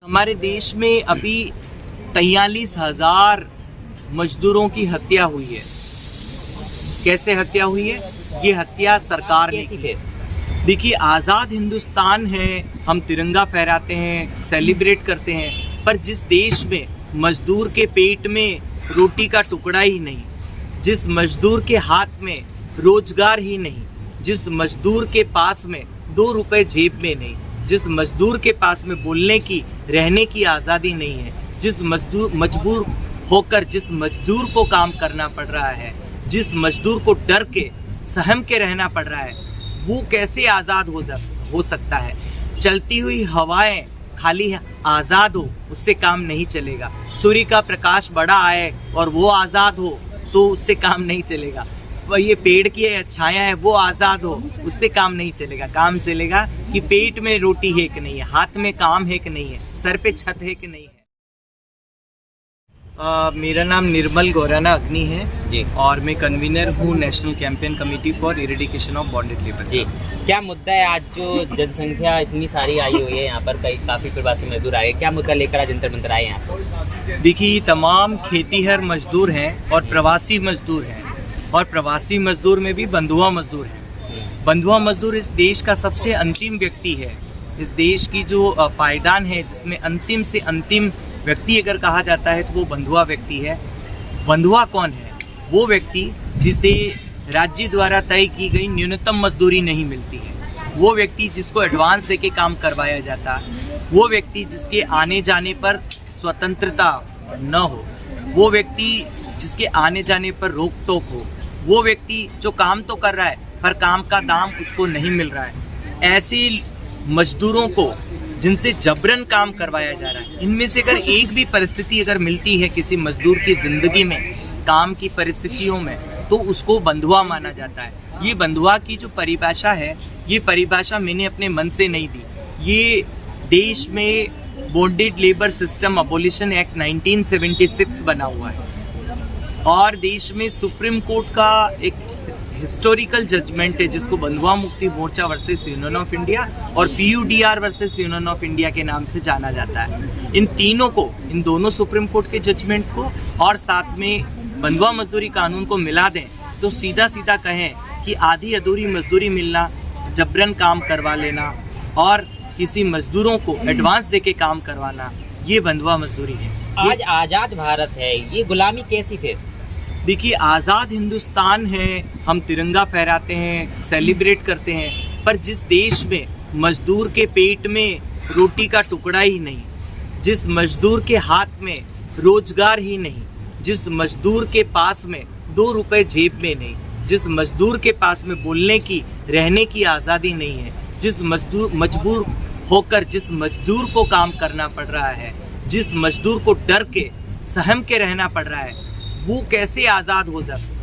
हमारे देश में अभी 43,000 मजदूरों की हत्या हुई है। कैसे हत्या हुई है? ये हत्या सरकार ने की है। देखिए, आज़ाद हिंदुस्तान है, हम तिरंगा फहराते हैं, सेलिब्रेट करते हैं, पर जिस देश में मजदूर के पेट में रोटी का टुकड़ा ही नहीं, जिस मजदूर के हाथ में रोजगार ही नहीं, जिस मजदूर के पास में 2 रुपए जेब में नहीं, जिस मजदूर के पास में बोलने की, रहने की आज़ादी नहीं है, जिस मजबूर होकर जिस मजदूर को काम करना पड़ रहा है, जिस मजदूर को डर के सहम के रहना पड़ रहा है, वो कैसे आज़ाद हो सकता है? चलती हुई हवाएं खाली आज़ाद हो, उससे काम नहीं चलेगा। सूर्य का प्रकाश बड़ा आए और वो आज़ाद हो तो उससे काम नहीं चलेगा। वह ये पेड़ की छाया है, वो आज़ाद हो, उससे काम नहीं चलेगा। काम चलेगा कि पेट में रोटी है कि नहीं है, हाथ में काम है कि नहीं है, सर पे छत है कि नहीं है। मेरा नाम निर्मल गौराना अग्नि है जी, और मैं कन्वीनर हूँ National Campaign Committee for Eradication of Bonded Labour जी। क्या मुद्दा है आज जो जनसंख्या इतनी सारी आई हुई है यहाँ पर, काफ़ी प्रवासी मजदूर आए, क्या मुद्दा लेकर आज जंतर मंतर आए यहाँ पर? देखिए, तमाम खेतीहर मजदूर हैं और प्रवासी मजदूर हैं, और प्रवासी मजदूर में भी बंधुआ मजदूर हैं। बंधुआ मजदूर इस देश का सबसे अंतिम व्यक्ति है। इस देश की जो पायदान है, जिसमें अंतिम से अंतिम व्यक्ति अगर कहा जाता है तो वो बंधुआ व्यक्ति है। बंधुआ कौन है? वो व्यक्ति जिसे राज्य द्वारा तय की गई न्यूनतम मजदूरी नहीं मिलती है, वो व्यक्ति जिसको एडवांस देके काम करवाया जाता है, वो व्यक्ति जिसके आने जाने पर स्वतंत्रता न हो, वो व्यक्ति जिसके आने जाने पर रोक टोक हो, वो व्यक्ति जो काम तो कर रहा है पर काम का दाम उसको नहीं मिल रहा है। ऐसे मजदूरों को जिनसे जबरन काम करवाया जा रहा है, इनमें से अगर एक भी परिस्थिति अगर मिलती है किसी मजदूर की ज़िंदगी में, काम की परिस्थितियों में, तो उसको बंधुआ माना जाता है। ये बंधुआ की जो परिभाषा है, ये परिभाषा मैंने अपने मन से नहीं दी। ये देश में bonded labour system abolition act 1976 बना हुआ है, और देश में सुप्रीम कोर्ट का एक हिस्टोरिकल जजमेंट है जिसको बंधुआ Mukti Morcha versus union of India और PUDR versus union of India के नाम से जाना जाता है। इन तीनों को, इन दोनों सुप्रीम कोर्ट के जजमेंट को और साथ में बंधुआ मजदूरी कानून को मिला दें तो सीधा सीधा कहें कि आधी अधूरी मजदूरी मिलना, जबरन काम करवा लेना और किसी मजदूरों को एडवांस देके काम करवाना, ये बंधुआ मजदूरी है। आज आज़ाद भारत है, ये गुलामी कैसी फिर? देखिए, आज़ाद हिंदुस्तान है, हम तिरंगा फहराते हैं, सेलिब्रेट करते हैं, पर जिस देश में मजदूर के पेट में रोटी का टुकड़ा ही नहीं, जिस मजदूर के हाथ में रोजगार ही नहीं, जिस मजदूर के पास में 2 रुपए जेब में नहीं, जिस मजदूर के पास में बोलने की, रहने की आज़ादी नहीं है, जिस मजबूर होकर जिस मजदूर को काम करना पड़ रहा है, जिस मजदूर को डर के सहम के रहना पड़ रहा है, वो कैसे आज़ाद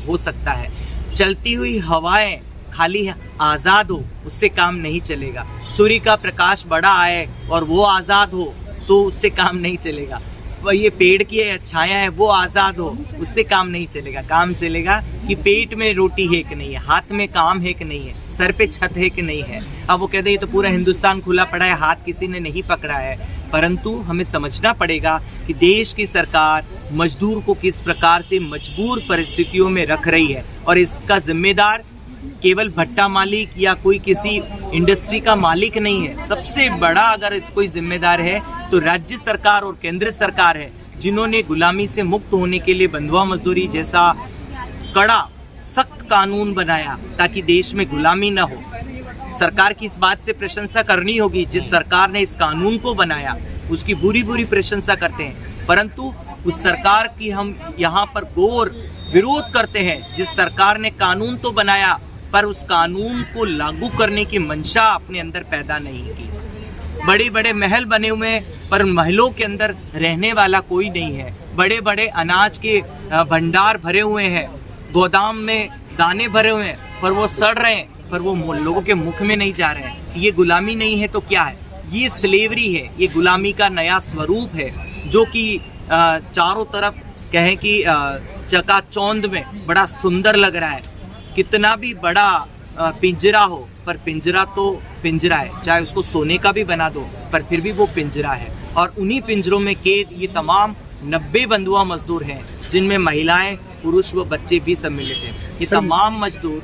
हो सकता है? चलती हुई हवाएं खाली आज़ाद हो, उससे काम नहीं चलेगा। सूर्य का प्रकाश बड़ा आए और वो आज़ाद हो तो उससे काम नहीं चलेगा। वह ये पेड़ की छाया है, वो आज़ाद हो, उससे काम नहीं चलेगा। काम चलेगा कि पेट में रोटी है कि नहीं है, हाथ में काम है कि नहीं है, सर पे छत है कि नहीं है। अब वो कहते हैं ये तो पूरा हिंदुस्तान खुला पड़ा है, हाथ किसी ने नहीं पकड़ा है। परंतु हमें समझना पड़ेगा कि देश की सरकार मजदूर को किस प्रकार से मजबूर परिस्थितियों में रख रही है, और इसका जिम्मेदार केवल भट्टा मालिक या कोई किसी इंडस्ट्री का मालिक नहीं है। सबसे बड़ा अगर कोई जिम्मेदार है तो राज्य सरकार और केंद्र सरकार है, जिन्होंने गुलामी से मुक्त होने के लिए बंधुआ मजदूरी जैसा कड़ा सख्त कानून बनाया ताकि देश में गुलामी न हो। सरकार की इस बात से प्रशंसा करनी होगी, जिस सरकार ने इस कानून को बनाया उसकी बुरी प्रशंसा करते हैं, परंतु उस सरकार की हम यहाँ पर घोर विरोध करते हैं जिस सरकार ने कानून तो बनाया पर उस कानून को लागू करने की मंशा अपने अंदर पैदा नहीं की। बड़े बड़े महल बने हुए हैं पर महलों के अंदर रहने वाला कोई नहीं है। बड़े बड़े अनाज के भंडार भरे हुए हैं, गोदाम में दाने भरे हुए हैं, पर वो सड़ रहे हैं, पर वो लोगों के मुख में नहीं जा रहे हैं। ये गुलामी नहीं है तो क्या है? ये स्लेवरी है, ये गुलामी का नया स्वरूप है जो कि चारों तरफ कहें कि चकाचौंध में बड़ा सुंदर लग रहा है। कितना भी बड़ा पिंजरा हो पर पिंजरा तो पिंजरा है, चाहे उसको सोने का भी बना दो पर फिर भी वो पिंजरा है। और उन्हीं पिंजरों में कैद ये तमाम 90 बंधुआ मजदूर हैं, जिनमें महिलाएं, पुरुष व बच्चे भी सम्मिलित हैं। ये तमाम मजदूर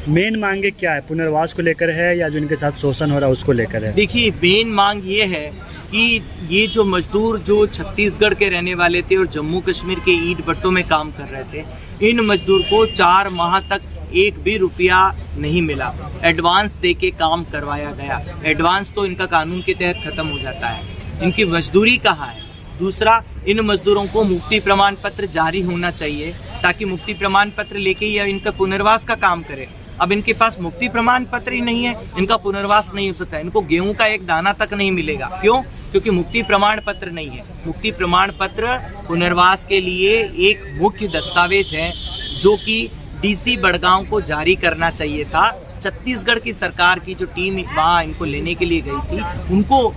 मेन मांगे क्या है? पुनर्वास को लेकर है या जो इनके साथ शोषण हो रहा है उसको लेकर है? देखिए, मेन मांग ये है कि ये जो मजदूर जो छत्तीसगढ़ के रहने वाले थे और जम्मू कश्मीर के ईंट भट्टों में काम कर रहे थे, इन मजदूर को 4 माह तक एक भी रुपया नहीं मिला। एडवांस दे के काम करवाया गया। एडवांस तो इनका कानून के तहत खत्म हो जाता है। इनकी मजदूरी कहाँ है? दूसरा, इन मजदूरों को मुक्ति प्रमाण पत्र जारी होना चाहिए ताकि मुक्ति प्रमाण पत्र लेके ये इनका पुनर्वास का काम करे। अब इनके पास मुक्ति प्रमाण पत्र ही नहीं है, इनका पुनर्वास नहीं हो सकता। इनको गेहूं का एक दाना तक नहीं मिलेगा। क्यों? क्योंकि मुक्ति प्रमाण पत्र नहीं है। मुक्ति प्रमाण पत्र पुनर्वास के लिए एक मुख्य दस्तावेज है जो कि डीसी बड़गांव को जारी करना चाहिए था। छत्तीसगढ़ की सरकार की जो टीम वहाँ इनको लेने के लिए गई थी, उनको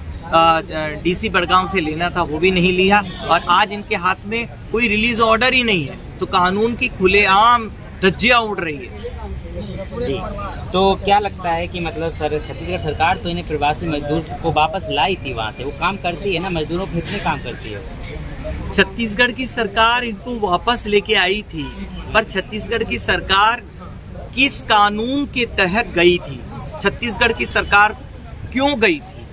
डीसी बड़गांव से लेना था, वो भी नहीं लिया। और आज इनके हाथ में कोई रिलीज ऑर्डर ही नहीं है, तो कानून की खुलेआम धज्जियां उड़ रही है। जी, तो क्या लगता है कि मतलब सर छत्तीसगढ़ सरकार तो इन्हें प्रवासी मजदूर को वापस लाई थी वहाँ से, वो काम करती है ना, मजदूरों के हित में काम करती है। छत्तीसगढ़ की सरकार इनको वापस लेके आई थी, पर छत्तीसगढ़ की सरकार किस कानून के तहत गई थी? छत्तीसगढ़ की सरकार क्यों गई थी?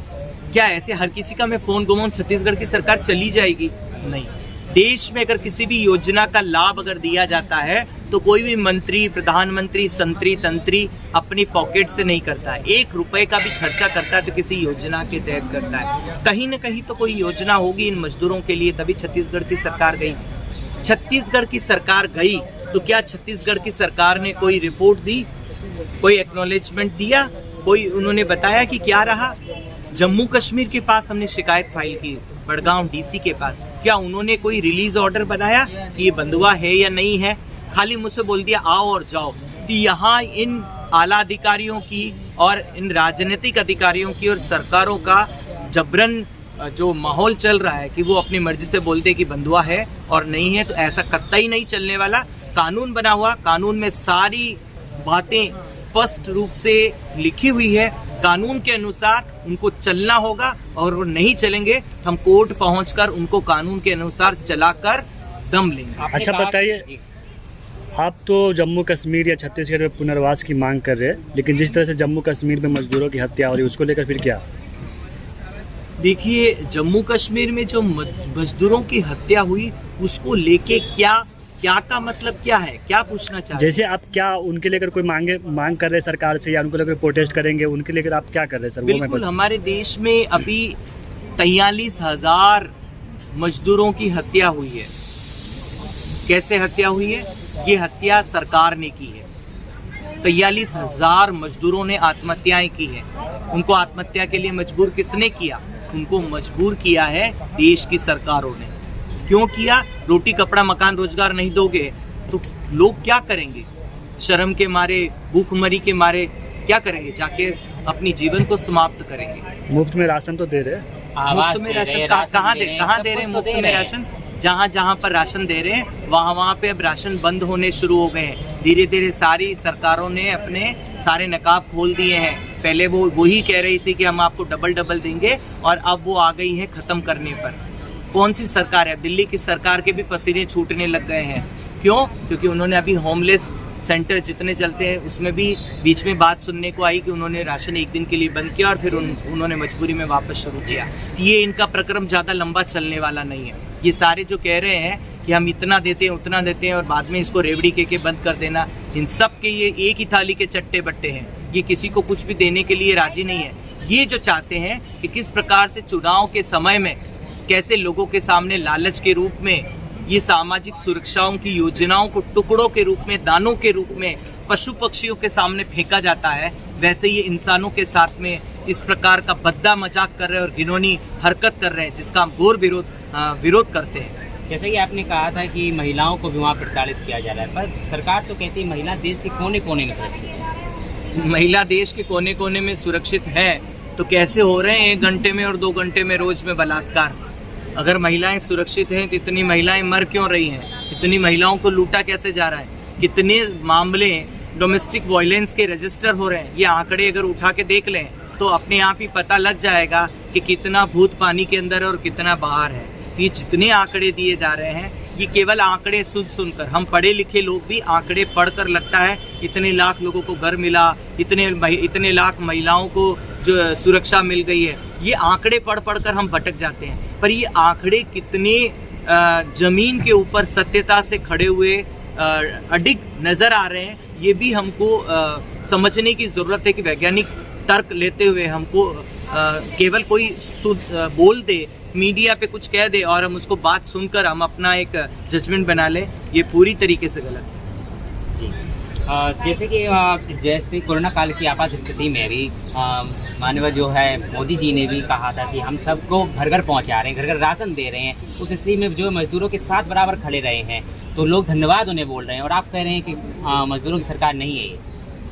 क्या ऐसे हर किसी का मैं फोन घुमाऊं छत्तीसगढ़ की सरकार चली जाएगी? नहीं। देश में अगर किसी भी योजना का लाभ अगर दिया जाता है तो कोई भी मंत्री, प्रधानमंत्री, संतरी तंत्री अपनी पॉकेट से नहीं करता है। 1 रुपए का भी खर्चा करता है तो किसी योजना के तहत करता है। कहीं न कहीं तो कोई योजना होगी इन मजदूरों के लिए, तभी छत्तीसगढ़ की सरकार गई। छत्तीसगढ़ की सरकार गई तो क्या छत्तीसगढ़ की सरकार ने कोई रिपोर्ट दी, कोई एक्नॉलेजमेंट दिया, कोई उन्होंने बताया कि क्या रहा? जम्मू कश्मीर के पास हमने शिकायत फाइल की, बड़गांव डीसी के पास, क्या उन्होंने कोई रिलीज ऑर्डर बनाया कि ये बंधुआ है या नहीं है? खाली मुझसे बोल दिया आओ और जाओ। तो यहाँ इन आला अधिकारियों की और इन राजनीतिक अधिकारियों की और सरकारों का जबरन जो माहौल चल रहा है कि वो अपनी मर्जी से बोलते कि बंधुआ है और नहीं है, तो ऐसा कतई नहीं चलने वाला। कानून बना हुआ, कानून में सारी बातें स्पष्ट रूप से लिखी हुई है। कानून के अनुसार उनको चलना होगा और वो नहीं चलेंगे, हम कोर्ट पहुंचकर उनको कानून के अनुसार चलाकर दम लेंगे। अच्छा बताइए, आप तो जम्मू कश्मीर या छत्तीसगढ़ में पुनर्वास की मांग कर रहे हैं, लेकिन जिस तरह से जम्मू कश्मीर में मजदूरों की हत्या हो रही है उसको लेकर फिर क्या? देखिए, जम्मू कश्मीर में जो मजदूरों की हत्या हुई उसको लेके क्या का मतलब क्या है, क्या पूछना चाहते हैं? जैसे आप क्या उनके लेकर कोई मांग कर रहे हैं सरकार से, या उनको लेकर प्रोटेस्ट करेंगे, उनके लेकर आप क्या कर रहे हैं सर? बिल्कुल, हमारे देश में अभी 43,000 मजदूरों की हत्या हुई है। कैसे हत्या हुई है? ये हत्या सरकार ने की है। 43,000 मजदूरों ने आत्महत्याएं की है। उनको आत्महत्या के लिए मजबूर किसने किया? उनको मजबूर किया है देश की सरकारों ने। क्यों किया? रोटी कपड़ा मकान रोजगार नहीं दोगे तो लोग क्या करेंगे? शर्म के मारे, भूखमरी के मारे क्या करेंगे? जाके अपनी जीवन को समाप्त करेंगे। मुफ्त में राशन तो दे रहे हैं, मुफ्त में राशन कहाँ दे रहे हैं? मुफ्त में राशन जहाँ पर राशन दे रहे हैं वहाँ पे अब राशन बंद होने शुरू हो गए हैं। धीरे धीरे सारी सरकारों ने अपने सारे नकाब खोल दिए हैं। पहले वो वही कह रही थी कि हम आपको डबल देंगे, और अब वो आ गई है खत्म करने पर। कौन सी सरकार है? दिल्ली की सरकार के भी पसीने छूटने लग गए हैं। क्यों? क्योंकि उन्होंने अभी होमलेस सेंटर जितने चलते हैं उसमें भी बीच में बात सुनने को आई कि उन्होंने राशन 1 दिन के लिए बंद किया और फिर उन्होंने मजबूरी में वापस शुरू किया। तो ये इनका प्रक्रम ज़्यादा लंबा चलने वाला नहीं है। ये सारे जो कह रहे हैं कि हम इतना देते हैं उतना देते हैं और बाद में इसको रेवड़ी के बंद कर देना, इन सब के ये एक ही थाली के चट्टे बट्टे हैं। ये किसी को कुछ भी देने के लिए राजी नहीं है। ये जो चाहते हैं कि किस प्रकार से चुनाव के समय में कैसे लोगों के सामने लालच के रूप में ये सामाजिक सुरक्षाओं की योजनाओं को टुकड़ों के रूप में, दानों के रूप में पशु पक्षियों के सामने फेंका जाता है, वैसे ये इंसानों के साथ में इस प्रकार का भद्दा मजाक कर रहे हैं और घिनौनी हरकत कर रहे हैं, जिसका हम घोर विरोध करते हैं। जैसे कि आपने कहा था कि महिलाओं को भी वहाँ प्रताड़ित किया जा रहा है, पर सरकार तो कहती है महिला देश के कोने कोने में सुरक्षित है। महिला देश के कोने कोने में सुरक्षित है तो कैसे हो रहे हैं 1 घंटे में और 2 घंटे में रोज में बलात्कार? अगर महिलाएं सुरक्षित हैं तो इतनी महिलाएं मर क्यों रही हैं? इतनी महिलाओं को लूटा कैसे जा रहा है? कितने मामले डोमेस्टिक वायलेंस के रजिस्टर हो रहे हैं? ये आंकड़े अगर उठा के देख लें तो अपने आप ही पता लग जाएगा कि कितना भूत पानी के अंदर और कितना बाहर है। तो ये जितने आंकड़े दिए जा रहे हैं, ये केवल आंकड़े सुनकर, हम पढ़े लिखे लोग भी आंकड़े पढ़कर लगता है इतने लाख लोगों को घर मिला, इतने लाख महिलाओं को जो सुरक्षा मिल गई है, ये आंकड़े पढ़ कर हम भटक जाते हैं। पर ये आंकड़े कितने जमीन के ऊपर सत्यता से खड़े हुए अडिग नज़र आ रहे हैं, ये भी हमको समझने की ज़रूरत है कि वैज्ञानिक तर्क लेते हुए हमको केवल कोई बोल दे, मीडिया पे कुछ कह दे और हम उसको बात सुनकर हम अपना एक जजमेंट बना लें, ये पूरी तरीके से गलत है। जी जैसे कि जैसे कोरोना काल की आपात स्थिति में भी माननीय जो है मोदी जी ने भी कहा था कि हम सबको घर घर पहुंचा रहे हैं, घर घर राशन दे रहे हैं। उस स्थिति में जो मजदूरों के साथ बराबर खड़े रहे हैं, तो लोग धन्यवाद उन्हें बोल रहे हैं और आप कह रहे हैं कि मजदूरों की सरकार नहीं है ये।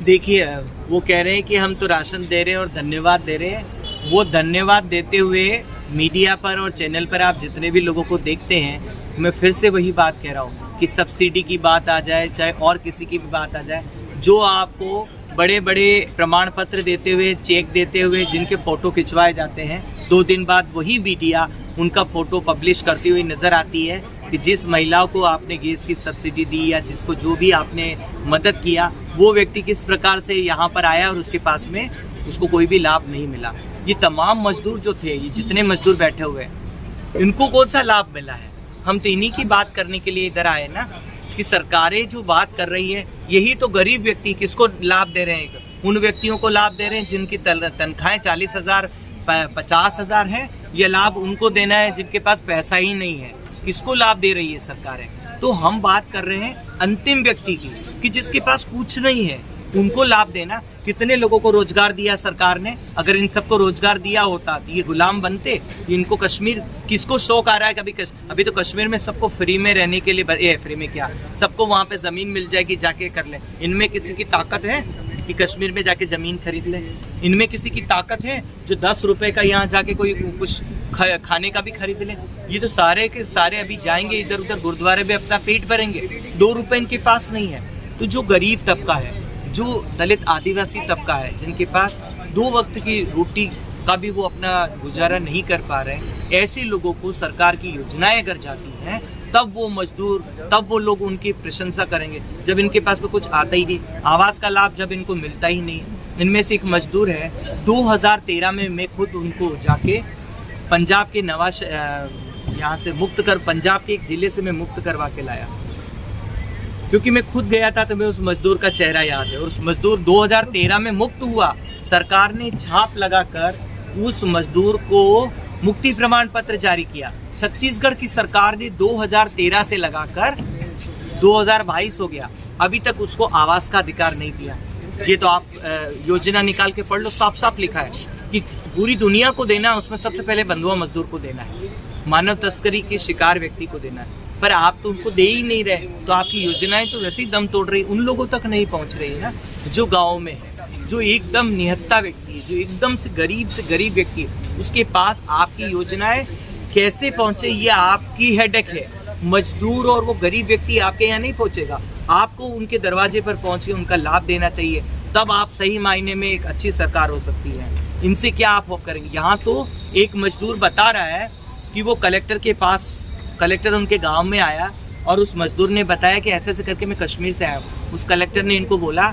देखिए, वो कह रहे हैं कि हम तो राशन दे रहे हैं और धन्यवाद दे रहे हैं। वो धन्यवाद देते हुए मीडिया पर और चैनल पर आप जितने भी लोगों को देखते हैं, मैं फिर से वही बात कह रहा हूँ कि सब्सिडी की बात आ जाए, चाहे और किसी की भी बात आ जाए, जो आपको बड़े बड़े प्रमाण पत्र देते हुए, चेक देते हुए जिनके फ़ोटो खिंचवाए जाते हैं, 2 दिन बाद वही मीडिया उनका फ़ोटो पब्लिश करती हुई नज़र आती है कि जिस महिलाओं को आपने गैस की सब्सिडी दी या जिसको जो भी आपने मदद किया, वो व्यक्ति किस प्रकार से यहाँ पर आया और उसके पास में उसको कोई भी लाभ नहीं मिला। ये तमाम मजदूर जो थे, ये जितने मजदूर बैठे हुए हैं, इनको कौन सा लाभ मिला है? हम तो इन्हीं की बात करने के लिए इधर आए ना, कि सरकारें जो बात कर रही है, यही तो गरीब व्यक्ति किसको लाभ दे रहे हैं? उन व्यक्तियों को लाभ दे रहे हैं जिनकी तनख्वाहें 40,000 50,000 है। ये लाभ उनको देना है जिनके पास पैसा ही नहीं है। किसको लाभ दे रही है सरकारें? तो हम बात कर रहे हैं अंतिम व्यक्ति की, कि जिसके पास कुछ नहीं है, उनको लाभ देना। कितने लोगों को रोजगार दिया सरकार ने? अगर इन सबको रोजगार दिया होता तो ये गुलाम बनते? इनको कश्मीर, किसको शौक आ रहा है कभी अभी तो कश्मीर में सबको फ्री में रहने के लिए, फ्री में क्या, सबको वहाँ पे ज़मीन मिल जाएगी, जाके कर ले। इनमें किसी की ताकत है कि कश्मीर में जाके ज़मीन खरीद ले? इनमें किसी की ताकत है जो 10 रुपये का यहाँ जाके कोई कुछ खाने का भी खरीद ले? ये तो सारे के सारे अभी जाएंगे इधर उधर गुरुद्वारे में अपना पेट भरेंगे, 2 रुपये इनके पास नहीं है। तो जो गरीब तबका है, जो दलित आदिवासी तबका है, जिनके पास 2 वक्त की रोटी का भी वो अपना गुजारा नहीं कर पा रहे हैं, ऐसे लोगों को सरकार की योजनाएं अगर जाती हैं, तब वो मजदूर, तब वो लोग उनकी प्रशंसा करेंगे। जब इनके पास में कुछ आता ही नहीं, आवास का लाभ जब इनको मिलता ही नहीं। इनमें से एक मजदूर है, 2013 में मैं खुद उनको जाके पंजाब के यहाँ से मुक्त कर, पंजाब के एक ज़िले से मैं मुक्त करवा के लाया, क्योंकि मैं खुद गया था तो मैं उस मजदूर का चेहरा याद है। और उस मजदूर 2013 में मुक्त हुआ, सरकार ने छाप लगाकर उस मजदूर को मुक्ति प्रमाण पत्र जारी किया। छत्तीसगढ़ की सरकार ने 2013 से लगाकर 2022 हो गया, अभी तक उसको आवास का अधिकार नहीं दिया। ये तो आप योजना निकाल के पढ़ लो, साफ साफ लिखा है कि पूरी दुनिया को देना, उसमें सबसे पहले बंधुआ मजदूर को देना है, मानव तस्करी के शिकार व्यक्ति को देना है। पर आप तो उनको दे ही नहीं रहे, तो आपकी योजनाएं तो वैसे ही दम तोड़ रही, उन लोगों तक नहीं पहुंच रही ना जो गाँव में है, जो एकदम निहत्ता व्यक्ति है, जो एकदम से गरीब व्यक्ति है, उसके पास आपकी योजनाएं कैसे पहुंचे, ये आपकी हेडेक है। मजदूर और वो गरीब व्यक्ति आपके यहाँ नहीं पहुंचेगा, आपको उनके दरवाजे पर पहुंच के उनका लाभ देना चाहिए, तब आप सही मायने में एक अच्छी सरकार हो सकती है। इनसे क्या आप हो करेंगे? यहाँ तो एक मजदूर बता रहा है कि वो कलेक्टर उनके गांव में आया और उस मजदूर ने बताया कि ऐसे ऐसे करके मैं कश्मीर से आया हूँ। उस कलेक्टर ने इनको बोला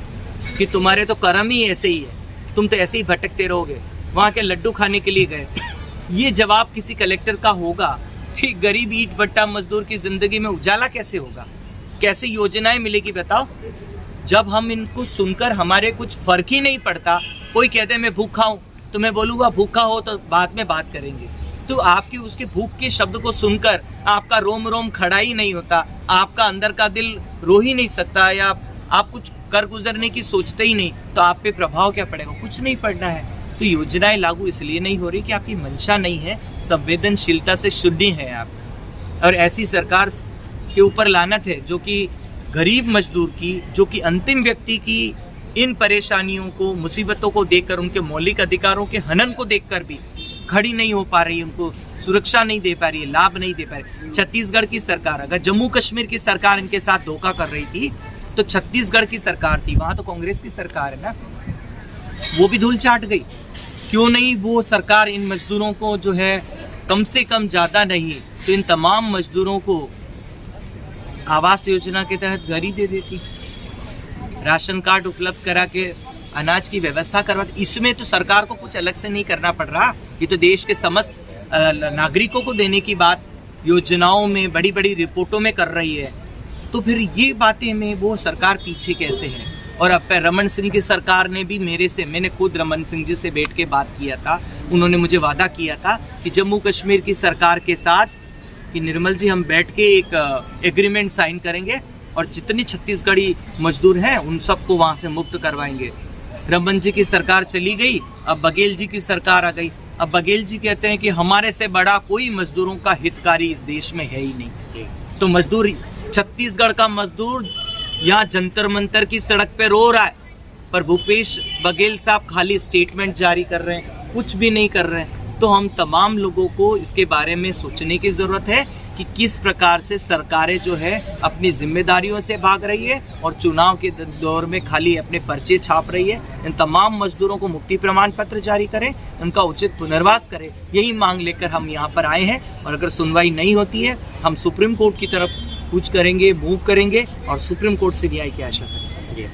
कि तुम्हारे तो कर्म ही ऐसे ही है, तुम तो ऐसे ही भटकते रहोगे, वहाँ के लड्डू खाने के लिए गए। ये जवाब किसी कलेक्टर का होगा कि गरीब ईंट भट्टा मजदूर की ज़िंदगी में उजाला कैसे होगा, कैसे योजनाएं मिलेगी बताओ? जब हम इनको सुनकर हमारे कुछ फ़र्क ही नहीं पड़ता, कोई कहते हैं मैं भूखा हूँ, तो मैं बोलूँगा भूखा हो तो बाद में बात करेंगे। तो आपकी उसके भूख के शब्द को सुनकर आपका रोम रोम खड़ा ही नहीं होता, आपका अंदर का दिल रो ही नहीं सकता, या आप कुछ कर गुजरने की सोचते ही नहीं, तो आप पे प्रभाव क्या पड़ेगा? कुछ नहीं पड़ना है। तो योजनाएं लागू इसलिए नहीं हो रही कि आपकी मंशा नहीं है, संवेदनशीलता से शून्य है आप। और ऐसी सरकार के ऊपर लानत है जो कि गरीब मजदूर की, जो कि अंतिम व्यक्ति की इन परेशानियों को, मुसीबतों को देखकर, उनके मौलिक अधिकारों के हनन को देखकर भी खड़ी नहीं हो पा रही, उनको सुरक्षा नहीं दे पा रही है, लाभ नहीं दे पा रही। छत्तीसगढ़ की सरकार, अगर जम्मू कश्मीर की सरकार इनके साथ धोखा कर रही थी, तो छत्तीसगढ़ की सरकार थी, वहाँ तो कांग्रेस की सरकार है ना, वो भी धूल चाट गई। क्यों नहीं वो सरकार इन मजदूरों को जो है कम से कम ज़्यादा नहीं तो इन तमाम मजदूरों को आवास योजना के तहत घर ही दे देती, राशन कार्ड उपलब्ध करा के अनाज की व्यवस्था करवाती। इसमें तो सरकार को कुछ अलग से नहीं करना पड़ रहा, ये तो देश के समस्त नागरिकों को देने की बात योजनाओं में बड़ी बड़ी रिपोर्टों में कर रही है। तो फिर ये बातें में वो सरकार पीछे कैसे है। और अब रमन सिंह की सरकार ने भी मैंने खुद रमन सिंह जी से बैठ के बात किया था, उन्होंने मुझे वादा किया था कि जम्मू कश्मीर की सरकार के साथ कि निर्मल जी हम बैठ के एक एग्रीमेंट साइन करेंगे और जितनी छत्तीसगढ़ी मजदूर हैं उन सबको वहाँ से मुक्त करवाएंगे। रमन जी की सरकार चली गई, अब बघेल जी की सरकार आ गई। अब बघेल जी कहते हैं कि हमारे से बड़ा कोई मजदूरों का हितकारी इस देश में है ही नहीं। तो मजदूर, छत्तीसगढ़ का मजदूर यहाँ जंतर मंतर की सड़क पे रो रहा है, पर भूपेश बघेल साहब खाली स्टेटमेंट जारी कर रहे हैं, कुछ भी नहीं कर रहे हैं। तो हम तमाम लोगों को इसके बारे में सोचने की ज़रूरत है कि किस प्रकार से सरकारें जो है अपनी जिम्मेदारियों से भाग रही है और चुनाव के दौर में खाली अपने पर्चे छाप रही है। इन तमाम मजदूरों को मुक्ति प्रमाण पत्र जारी करें, उनका उचित पुनर्वास करें, यही मांग लेकर हम यहाँ पर आए हैं। और अगर सुनवाई नहीं होती है हम सुप्रीम कोर्ट की तरफ कूच करेंगे, मूव करेंगे और सुप्रीम कोर्ट से न्याय की आशा करें।